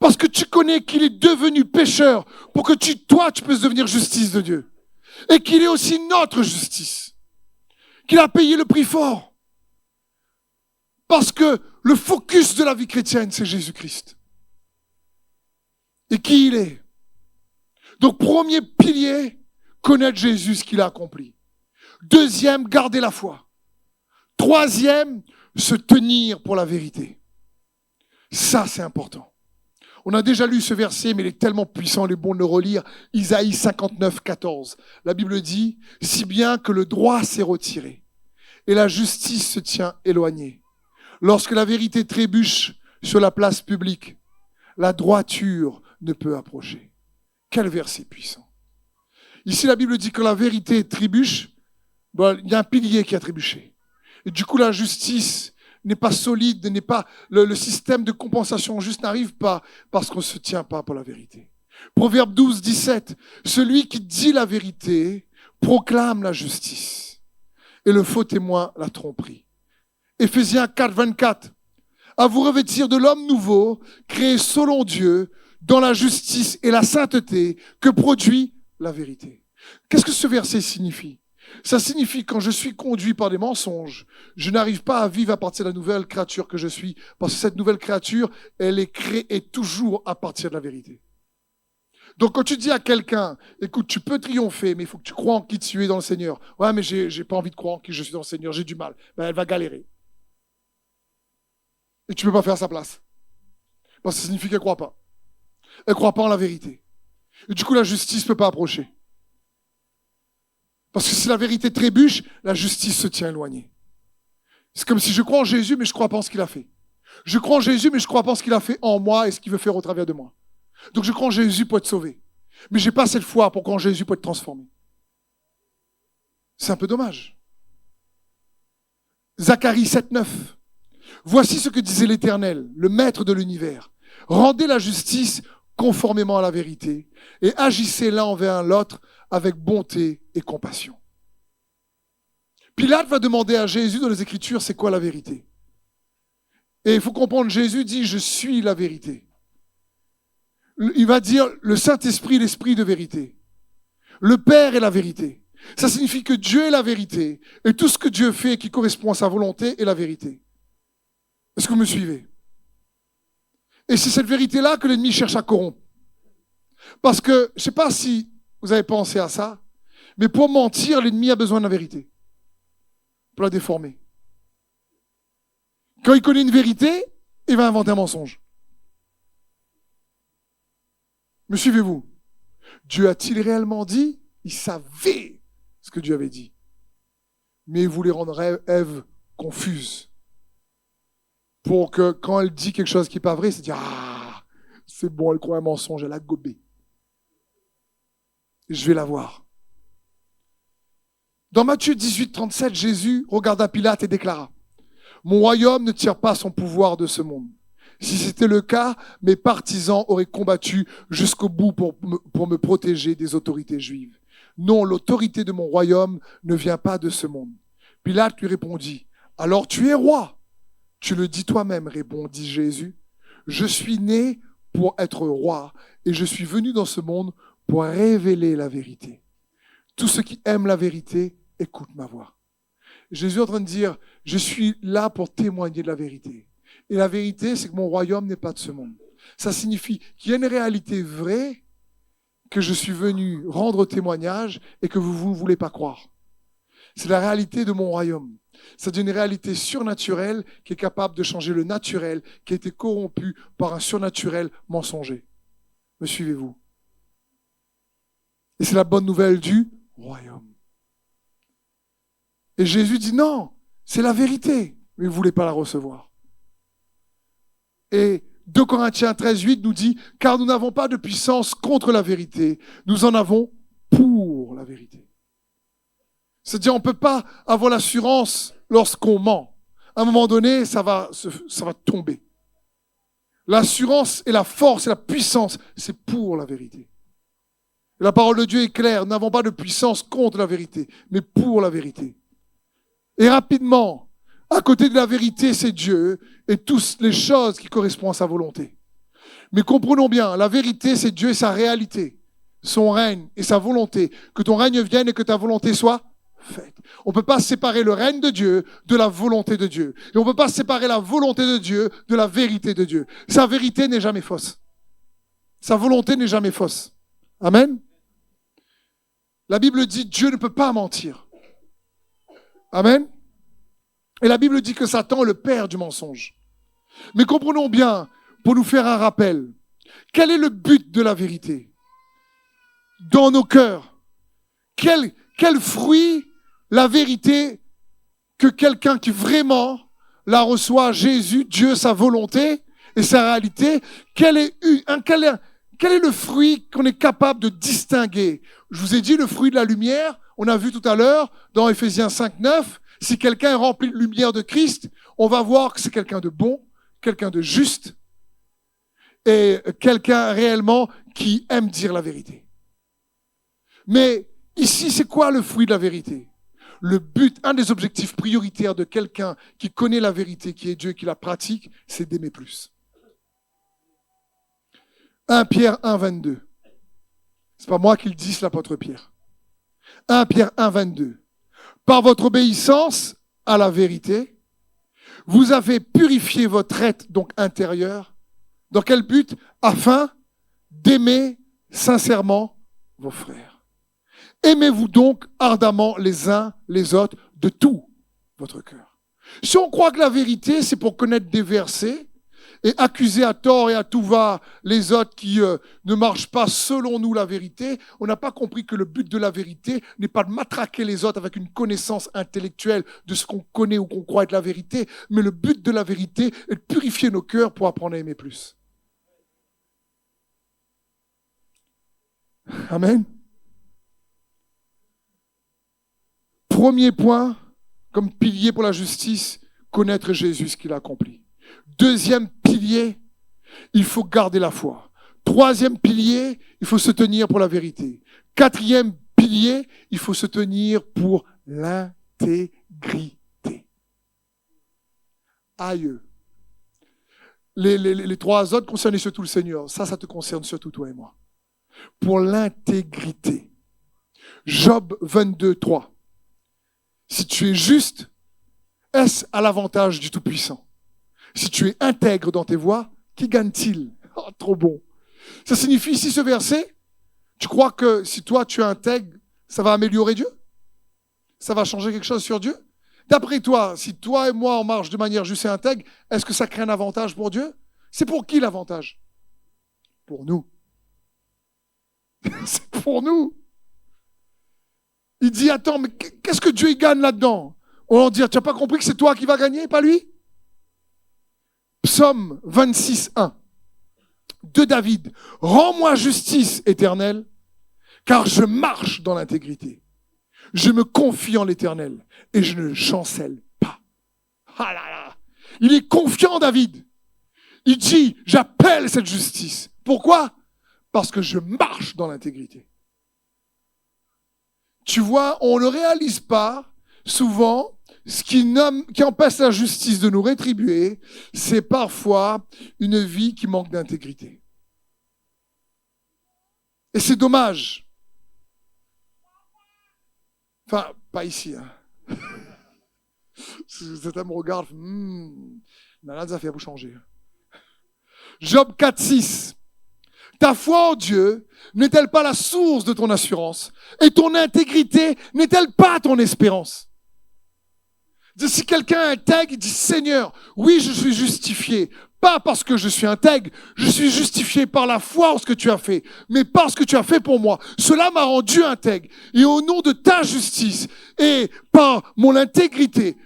A: Parce que tu connais qu'il est devenu pécheur pour que toi, tu puisses devenir justice de Dieu. Et qu'il est aussi notre justice. Qu'il a payé le prix fort. Parce que le focus de la vie chrétienne, c'est Jésus-Christ. Et qui il est. Donc, premier pilier, connaître Jésus, ce qu'il a accompli. Deuxième, garder la foi. Troisième, se tenir pour la vérité. Ça, c'est important. On a déjà lu ce verset, mais il est tellement puissant, il est bon de le relire. Isaïe 59, 14. La Bible dit, si bien que le droit s'est retiré et la justice se tient éloignée. Lorsque la vérité trébuche sur la place publique, la droiture ne peut approcher. Quel verset puissant. Ici, la Bible dit que la vérité trébuche, il y a un pilier qui a trébuché. Et du coup, la justice n'est pas solide, n'est pas le système de compensation juste n'arrive pas parce qu'on ne se tient pas pour la vérité. Proverbe 12, 17. Celui qui dit la vérité proclame la justice et le faux témoin la tromperie. Éphésiens 4, 24. À vous revêtir de l'homme nouveau, créé selon Dieu, dans la justice et la sainteté que produit la vérité. Qu'est-ce que ce verset signifie? Ça signifie quand je suis conduit par des mensonges, je n'arrive pas à vivre à partir de la nouvelle créature que je suis, parce que cette nouvelle créature, elle est créée toujours à partir de la vérité. Donc quand tu dis à quelqu'un, écoute, tu peux triompher, mais il faut que tu crois en qui tu es dans le Seigneur. Ouais, mais j'ai pas envie de croire en qui je suis dans le Seigneur, j'ai du mal. Ben, elle va galérer. Et tu peux pas faire à sa place. Parce que ça signifie qu'elle croit pas. Elle croit pas en la vérité. Et du coup, la justice peut pas approcher. Parce que si la vérité trébuche, la justice se tient éloignée. C'est comme si je crois en Jésus, mais je ne crois pas en ce qu'il a fait. Je crois en Jésus, mais je ne crois pas en ce qu'il a fait en moi et ce qu'il veut faire au travers de moi. Donc je crois en Jésus pour être sauvé. Mais je n'ai pas cette foi pour croire en Jésus pour être transformé. C'est un peu dommage. Zacharie 7, 9. Voici ce que disait l'Éternel, le maître de l'univers. Rendez la justice conformément à la vérité et agissez l'un envers l'autre avec bonté et compassion. Pilate va demander à Jésus dans les Écritures, c'est quoi la vérité? Et il faut comprendre, Jésus dit, je suis la vérité. Il va dire, le Saint-Esprit, l'Esprit de vérité. Le Père est la vérité. Ça signifie que Dieu est la vérité. Et tout ce que Dieu fait qui correspond à sa volonté est la vérité. Est-ce que vous me suivez? Et c'est cette vérité-là que l'ennemi cherche à corrompre. Parce que, je ne sais pas si vous avez pensé à ça, mais pour mentir, l'ennemi a besoin de la vérité. Pour la déformer. Quand il connaît une vérité, il va inventer un mensonge. Me suivez-vous? Dieu a-t-il réellement dit? Il savait ce que Dieu avait dit. Mais il voulait rendre Ève confuse. Pour que quand elle dit quelque chose qui n'est pas vrai, c'est dire, ah, c'est bon, elle croit un mensonge, elle a gobé. Je vais la voir. Dans Matthieu 18, 37, Jésus regarda Pilate et déclara, mon royaume ne tire pas son pouvoir de ce monde. Si c'était le cas, mes partisans auraient combattu jusqu'au bout pour me protéger des autorités juives. Non, l'autorité de mon royaume ne vient pas de ce monde. Pilate lui répondit, alors tu es roi. Tu le dis toi-même, répondit Jésus. Je suis né pour être roi et je suis venu dans ce monde pour révéler la vérité. Tous ceux qui aiment la vérité écoutent ma voix. Jésus est en train de dire, je suis là pour témoigner de la vérité. Et la vérité, c'est que mon royaume n'est pas de ce monde. Ça signifie qu'il y a une réalité vraie que je suis venu rendre témoignage et que vous ne voulez pas croire. C'est la réalité de mon royaume. C'est une réalité surnaturelle qui est capable de changer le naturel, qui a été corrompu par un surnaturel mensonger. Me suivez-vous? Et c'est la bonne nouvelle du royaume. Et Jésus dit non, c'est la vérité, mais vous ne voulez pas la recevoir. Et 2 Corinthiens 13:8 nous dit, car nous n'avons pas de puissance contre la vérité, nous en avons pour la vérité. C'est-à-dire, on ne peut pas avoir l'assurance lorsqu'on ment. À un moment donné, ça va tomber. L'assurance et la force et la puissance, c'est pour la vérité. Et la parole de Dieu est claire, nous n'avons pas de puissance contre la vérité, mais pour la vérité. Et rapidement, à côté de la vérité, c'est Dieu et toutes les choses qui correspondent à sa volonté. Mais comprenons bien, la vérité, c'est Dieu et sa réalité, son règne et sa volonté. Que ton règne vienne et que ta volonté soit faite. On ne peut pas séparer le règne de Dieu de la volonté de Dieu. Et on ne peut pas séparer la volonté de Dieu de la vérité de Dieu. Sa vérité n'est jamais fausse. Sa volonté n'est jamais fausse. Amen. La Bible dit Dieu ne peut pas mentir. Amen. Et la Bible dit que Satan est le père du mensonge. Mais comprenons bien, pour nous faire un rappel, quel est le but de la vérité dans nos cœurs? Quel fruit la vérité que quelqu'un qui vraiment la reçoit, Jésus, Dieu, sa volonté et sa réalité, quel est le fruit qu'on est capable de distinguer? Je vous ai dit le fruit de la lumière, on a vu tout à l'heure dans Éphésiens 5:9, si quelqu'un est rempli de lumière de Christ, on va voir que c'est quelqu'un de bon, quelqu'un de juste et quelqu'un réellement qui aime dire la vérité. Mais ici, c'est quoi le fruit de la vérité? Le but, un des objectifs prioritaires de quelqu'un qui connaît la vérité, qui est Dieu, qui la pratique, c'est d'aimer plus. 1 Pierre 1:22. C'est pas moi qui le dis, c'est l'apôtre Pierre. 1 Pierre 1:22. Par votre obéissance à la vérité, vous avez purifié votre être donc intérieur. Dans quel but? Afin d'aimer sincèrement vos frères. Aimez-vous donc ardemment les uns les autres de tout votre cœur. Si on croit que la vérité, c'est pour connaître des versets et accuser à tort et à tout va les autres qui ne marchent pas selon nous la vérité, on n'a pas compris que le but de la vérité n'est pas de matraquer les autres avec une connaissance intellectuelle de ce qu'on connaît ou qu'on croit être la vérité, mais le but de la vérité est de purifier nos cœurs pour apprendre à aimer plus. Amen. Premier point, comme pilier pour la justice, connaître Jésus, ce qu'il a accompli. Deuxième pilier, il faut garder la foi. Troisième pilier, il faut se tenir pour la vérité. Quatrième pilier, il faut se tenir pour l'intégrité. Aïe. Les trois autres concernaient surtout le Seigneur. Ça te concerne surtout toi et moi. Pour l'intégrité. Job 22:3. Si tu es juste, est-ce à l'avantage du Tout-Puissant? Si tu es intègre dans tes voies, qui gagne-t-il? Oh, trop bon. Ça signifie ici ce verset, tu crois que si toi tu es intègre, ça va améliorer Dieu? Ça va changer quelque chose sur Dieu? D'après toi, si toi et moi on marche de manière juste et intègre, est-ce que ça crée un avantage pour Dieu? C'est pour qui l'avantage? Pour nous. C'est pour nous. Il dit, attends, mais qu'est-ce que Dieu y gagne là-dedans? On va dire, tu n'as pas compris que c'est toi qui vas gagner, pas lui? Psaume 26:1 de David. Rends-moi justice éternelle, car je marche dans l'intégrité. Je me confie en l'Éternel et je ne chancelle pas. Ah là là. Il est confiant, David. Il dit, j'appelle cette justice. Pourquoi? Parce que je marche dans l'intégrité. Tu vois, on ne réalise pas souvent ce qui empêche la justice de nous rétribuer, c'est parfois une vie qui manque d'intégrité. Et c'est dommage. Enfin, pas ici. Hein. Cet homme me regarde, malade, ça fait vous changer. Job 4,6. Ta foi en Dieu n'est-elle pas la source de ton assurance? Et ton intégrité n'est-elle pas ton espérance? Si quelqu'un est intègre, il dit, Seigneur, oui, je suis justifié. Pas parce que je suis intègre, je suis justifié par la foi en ce que tu as fait, mais par ce que tu as fait pour moi. Cela m'a rendu intègre. Et au nom de ta justice et par mon intégrité,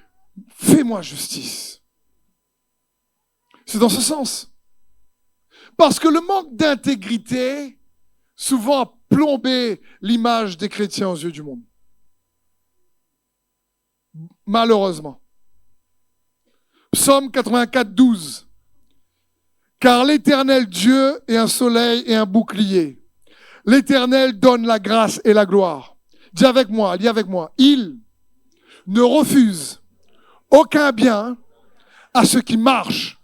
A: fais-moi justice. C'est dans ce sens. Parce que le manque d'intégrité, souvent, a plombé l'image des chrétiens aux yeux du monde. Malheureusement. Psaume 84, 12. Car l'Éternel Dieu est un soleil et un bouclier. L'Éternel donne la grâce et la gloire. Dis avec moi. Il ne refuse aucun bien à ceux qui marchent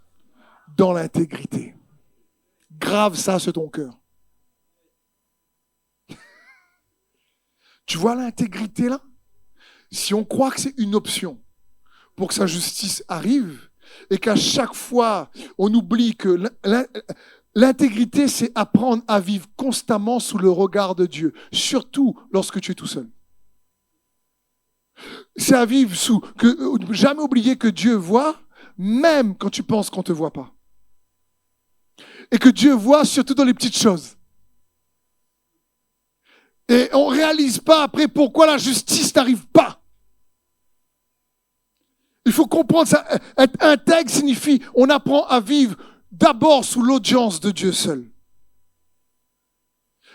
A: dans l'intégrité. Grave ça sur ton cœur. Tu vois l'intégrité là? Si on croit que c'est une option pour que sa justice arrive et qu'à chaque fois on oublie que l'intégrité c'est apprendre à vivre constamment sous le regard de Dieu, surtout lorsque tu es tout seul. C'est à vivre jamais oublier que Dieu voit même quand tu penses qu'on ne te voit pas. Et que Dieu voit surtout dans les petites choses. Et on ne réalise pas après pourquoi la justice n'arrive pas. Il faut comprendre ça. Être intègre signifie on apprend à vivre d'abord sous l'audience de Dieu seul.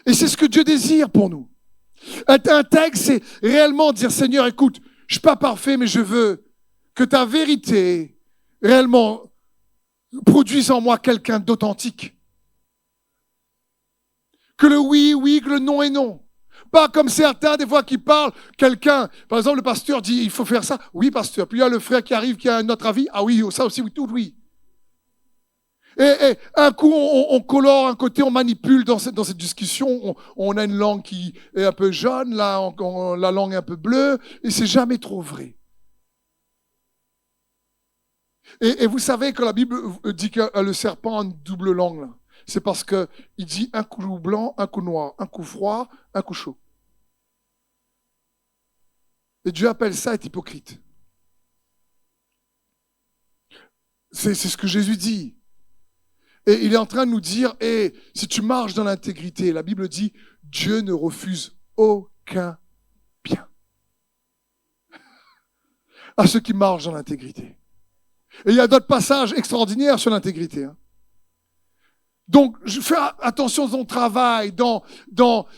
A: Et c'est ce que Dieu désire pour nous. Être intègre, c'est réellement dire Seigneur, écoute, je ne suis pas parfait, mais je veux que ta vérité réellement produise en moi quelqu'un d'authentique. Que le oui, oui, que le non est non. Pas comme certains, des fois, qui parlent, quelqu'un, par exemple, le pasteur dit, il faut faire ça. Oui, pasteur. Puis il y a le frère qui arrive, qui a un autre avis. Ah oui, ça aussi, oui, tout oui. Et un coup, on colore un côté, on manipule dans cette discussion. On a une langue qui est un peu jaune, là, la langue est un peu bleue, et c'est jamais trop vrai. Et vous savez que la Bible dit que le serpent a une double langue, là. C'est parce qu'il dit un coup blanc, un coup noir, un coup froid, un coup chaud. Et Dieu appelle ça être hypocrite. C'est ce que Jésus dit. Et il est en train de nous dire, si tu marches dans l'intégrité, la Bible dit, Dieu ne refuse aucun bien à ceux qui marchent dans l'intégrité. Et il y a d'autres passages extraordinaires sur l'intégrité. Donc, fais attention dans ton travail,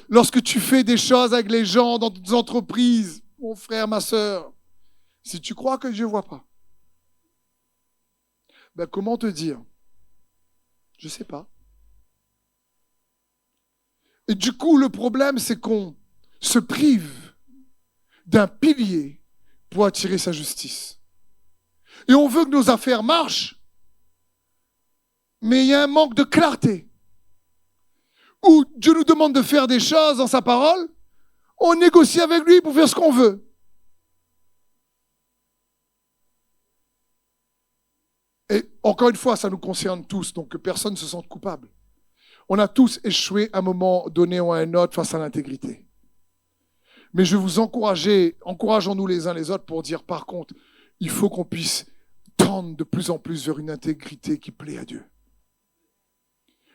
A: lorsque tu fais des choses avec les gens, dans tes entreprises, mon frère, ma sœur. Si tu crois que Dieu ne voit pas, ben comment te dire? Je ne sais pas. Et du coup, le problème, c'est qu'on se prive d'un pilier pour attirer sa justice. Et on veut que nos affaires marchent, mais il y a un manque de clarté. Où Dieu nous demande de faire des choses dans sa parole, on négocie avec lui pour faire ce qu'on veut. Et encore une fois, ça nous concerne tous, donc que personne ne se sente coupable. On a tous échoué à un moment donné ou à un autre face à l'intégrité. Mais je vais vous encourager, encourageons-nous les uns les autres pour dire, par contre, il faut qu'on puisse tendre de plus en plus vers une intégrité qui plaît à Dieu.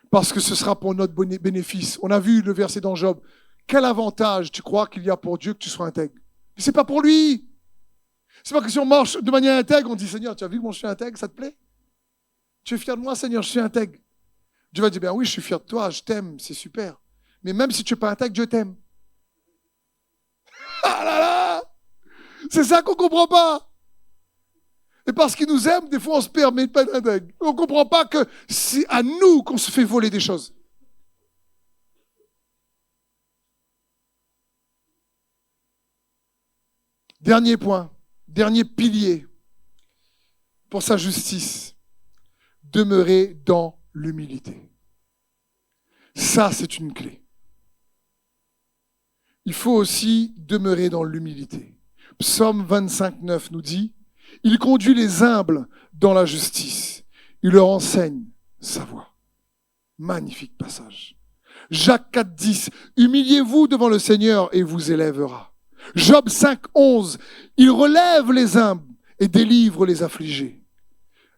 A: Parce que ce sera pour notre bénéfice. On a vu le verset dans Job. Quel avantage tu crois qu'il y a pour Dieu que tu sois intègre? Mais c'est pas pour lui. C'est pas que si on marche de manière intègre, on dit Seigneur, tu as vu que moi je suis intègre, ça te plaît? Tu es fier de moi, Seigneur, je suis intègre. Dieu va dire, bien oui, je suis fier de toi, je t'aime, c'est super. Mais même si tu n'es pas intègre, Dieu t'aime. Ah là là! C'est ça qu'on ne comprend pas. Et parce qu'il nous aime, des fois on se permet de pas être intègre. On ne comprend pas que c'est à nous qu'on se fait voler des choses. Dernier point, dernier pilier pour sa justice, demeurer dans l'humilité. Ça, c'est une clé. Il faut aussi demeurer dans l'humilité. Psaume 25, 9 nous dit, Il conduit les humbles dans la justice. Il leur enseigne sa voie. Magnifique passage. Jacques 4,10. Humiliez-vous devant le Seigneur et il vous élèvera. Job 5,11. Il relève les humbles et délivre les affligés.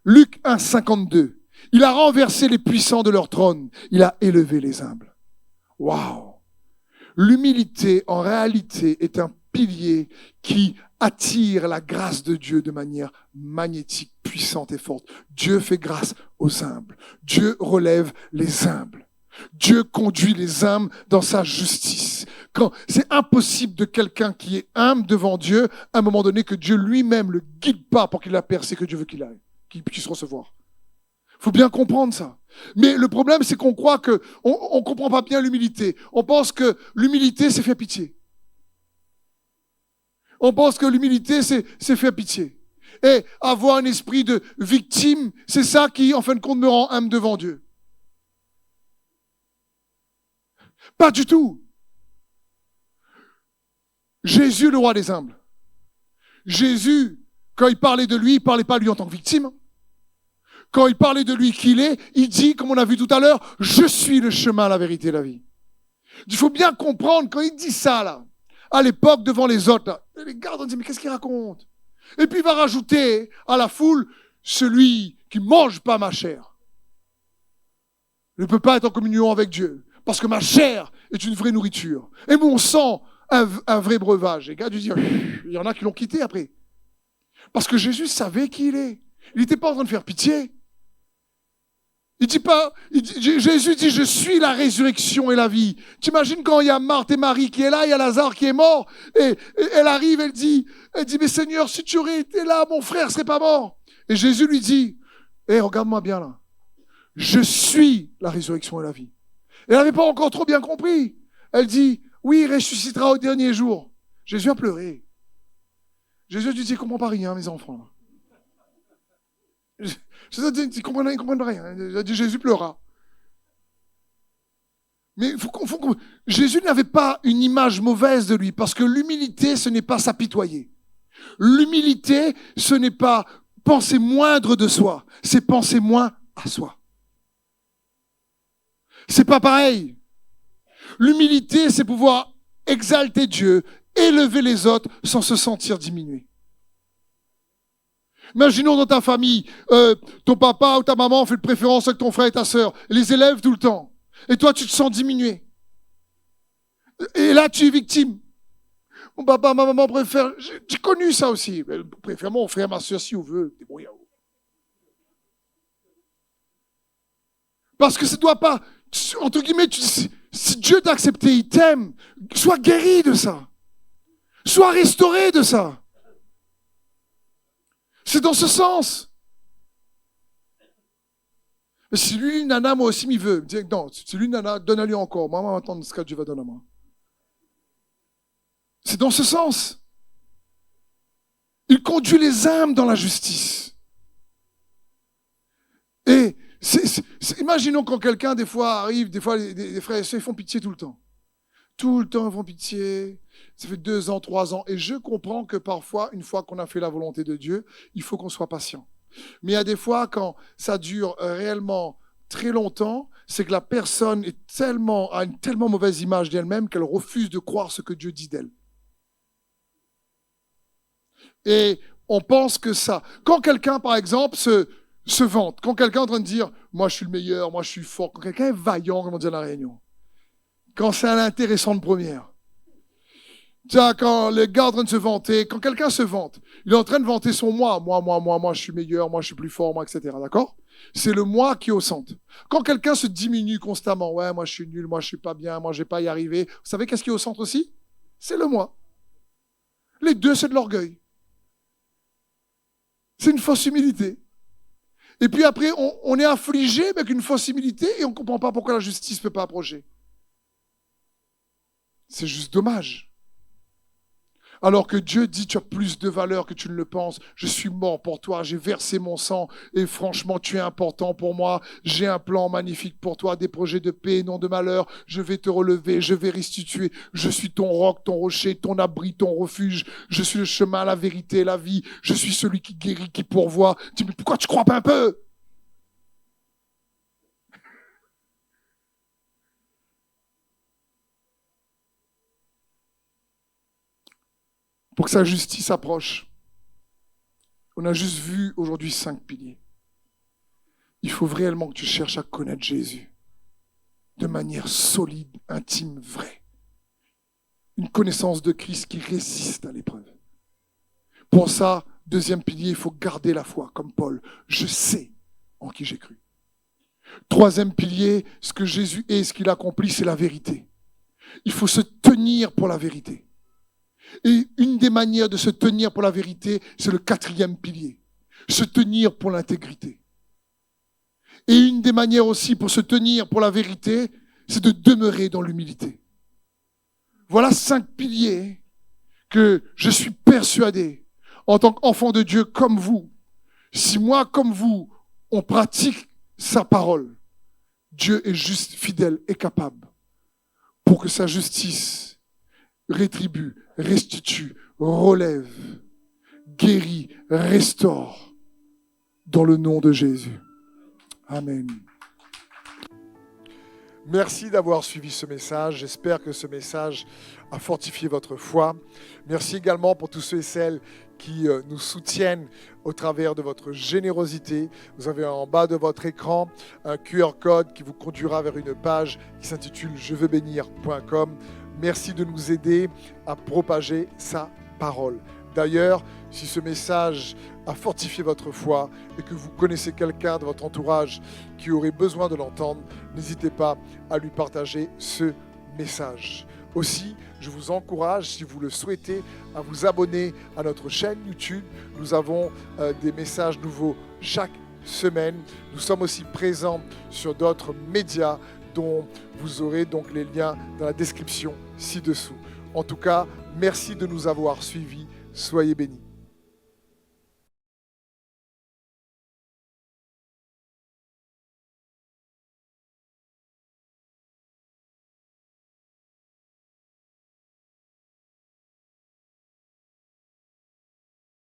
A: Luc 1,52. Il a renversé les puissants de leur trône. Il a élevé les humbles. Waouh! L'humilité, en réalité, est un pilier qui attire la grâce de Dieu de manière magnétique, puissante et forte. Dieu fait grâce aux humbles. Dieu relève les humbles. Dieu conduit les humbles dans sa justice. C'est impossible de quelqu'un qui est humble devant Dieu, à un moment donné, que Dieu lui-même le guide pas pour qu'il la percé que Dieu veut qu'il aille, qu'il puisse recevoir. Faut bien comprendre ça. Mais le problème, c'est qu'on croit on comprend pas bien l'humilité. On pense que l'humilité, c'est faire pitié. On pense que l'humilité, c'est faire pitié. Et avoir un esprit de victime, c'est ça qui, en fin de compte, me rend humble devant Dieu. Pas du tout. Jésus, le roi des humbles. Jésus, quand il parlait de lui, il parlait pas de lui en tant que victime. Quand il parlait de lui qui il est, il dit, comme on a vu tout à l'heure, je suis le chemin, la vérité et la vie. Il faut bien comprendre, quand il dit ça, là, à l'époque, devant les autres, là, les gardes, on dit, mais qu'est-ce qu'il raconte? Et puis il va rajouter à la foule, celui qui mange pas ma chair ne peut pas être en communion avec Dieu, parce que ma chair est une vraie nourriture, et mon sang, un vrai breuvage. Les gars du dire, il y en a qui l'ont quitté après. Parce que Jésus savait qui il est. Il n'était pas en train de faire pitié. Jésus dit, je suis la résurrection et la vie. T'imagines quand il y a Marthe et Marie qui est là, il y a Lazare qui est mort, et elle arrive, elle dit, mais Seigneur, si tu aurais été là, mon frère serait pas mort. Et Jésus lui dit, regarde-moi bien là. Je suis la résurrection et la vie. Elle n'avait pas encore trop bien compris. Elle dit, oui, il ressuscitera au dernier jour. Jésus a pleuré. Jésus lui dit, il ne comprend pas rien, mes enfants. Jésus dit, ils ne comprennent rien. Il a dit, Jésus pleura. Mais Jésus n'avait pas une image mauvaise de lui, parce que l'humilité, ce n'est pas s'apitoyer. L'humilité, ce n'est pas penser moindre de soi, c'est penser moins à soi. C'est pas pareil. L'humilité, c'est pouvoir exalter Dieu, élever les autres sans se sentir diminué. Imaginons dans ta famille, ton papa ou ta maman fait de préférence avec ton frère et ta sœur, les élève tout le temps. Et toi, tu te sens diminué. Et là, tu es victime. Mon papa, ma maman préfèrent, j'ai connu ça aussi. Elle préfère mon frère, ma sœur, si on veut. Parce que ça ne doit pas, entre guillemets, si Dieu t'a accepté, il t'aime, sois guéri de ça. Sois restauré de ça. C'est dans ce sens. Mais si lui, nana, moi aussi, m'y veut. Dis, non, si lui, nana, donne-lui encore. Moi, on va attendre ce que Dieu va donner à moi. C'est dans ce sens. Il conduit les âmes dans la justice. Et imaginons quand quelqu'un, des fois, arrive, des fois, les frères et sœurs, ils font pitié tout le temps. Tout le temps, ils font pitié. Ça fait 2 ans, 3 ans. Et je comprends que parfois, une fois qu'on a fait la volonté de Dieu, il faut qu'on soit patient. Mais il y a des fois, quand ça dure réellement très longtemps, c'est que la personne a une tellement mauvaise image d'elle-même qu'elle refuse de croire ce que Dieu dit d'elle. Et on pense que ça... Quand quelqu'un, par exemple, se vante, quand quelqu'un est en train de dire « moi, je suis le meilleur, moi, je suis fort », quand quelqu'un est vaillant, comme on dit à la Réunion, quand c'est intéressant de première, quand les gars sont en train de se vanter, quand quelqu'un se vante, il est en train de vanter son moi. Moi, je suis meilleur, moi, je suis plus fort, moi, etc. D'accord? C'est le moi qui est au centre. Quand quelqu'un se diminue constamment, ouais, moi, je suis nul, moi, je suis pas bien, moi, je vais pas y arriver. Vous savez qu'est-ce qui est au centre aussi? C'est le moi. Les deux, c'est de l'orgueil. C'est une fausse humilité. Et puis après, on est affligé avec une fausse humilité et on ne comprend pas pourquoi la justice ne peut pas approcher. C'est juste dommage. Alors que Dieu dit, tu as plus de valeur que tu ne le penses. Je suis mort pour toi, j'ai versé mon sang et franchement, tu es important pour moi. J'ai un plan magnifique pour toi, des projets de paix et non de malheur. Je vais te relever, je vais restituer. Je suis ton roc, ton rocher, ton abri, ton refuge. Je suis le chemin, la vérité et la vie. Je suis celui qui guérit, qui pourvoit. Tu dis, mais pourquoi tu crois pas un peu? Pour que sa justice approche. On a juste vu aujourd'hui 5 piliers. Il faut réellement que tu cherches à connaître Jésus de manière solide, intime, vraie. Une connaissance de Christ qui résiste à l'épreuve. Pour ça, deuxième pilier, il faut garder la foi, comme Paul. Je sais en qui j'ai cru. Troisième pilier, ce que Jésus est, ce qu'il accomplit, c'est la vérité. Il faut se tenir pour la vérité. Et une des manières de se tenir pour la vérité, c'est le quatrième pilier. Se tenir pour l'intégrité. Et une des manières aussi pour se tenir pour la vérité, c'est de demeurer dans l'humilité. Voilà 5 piliers que je suis persuadé, en tant qu'enfant de Dieu comme vous, si moi comme vous, on pratique sa parole, Dieu est juste, fidèle et capable pour que sa justice rétribue, restitue, relève, guérit, restaure dans le nom de Jésus. Amen. Merci d'avoir suivi ce message. J'espère que ce message a fortifié votre foi. Merci également pour tous ceux et celles qui nous soutiennent au travers de votre générosité. Vous avez en bas de votre écran un QR code qui vous conduira vers une page qui s'intitule jeveuxbénir.com. Merci de nous aider à propager sa parole. D'ailleurs, si ce message a fortifié votre foi et que vous connaissez quelqu'un de votre entourage qui aurait besoin de l'entendre, n'hésitez pas à lui partager ce message. Aussi, je vous encourage, si vous le souhaitez, à vous abonner à notre chaîne YouTube. Nous avons des messages nouveaux chaque semaine. Nous sommes aussi présents sur d'autres médias dont vous aurez donc les liens dans la description ci-dessous. En tout cas, merci de nous avoir suivis. Soyez bénis.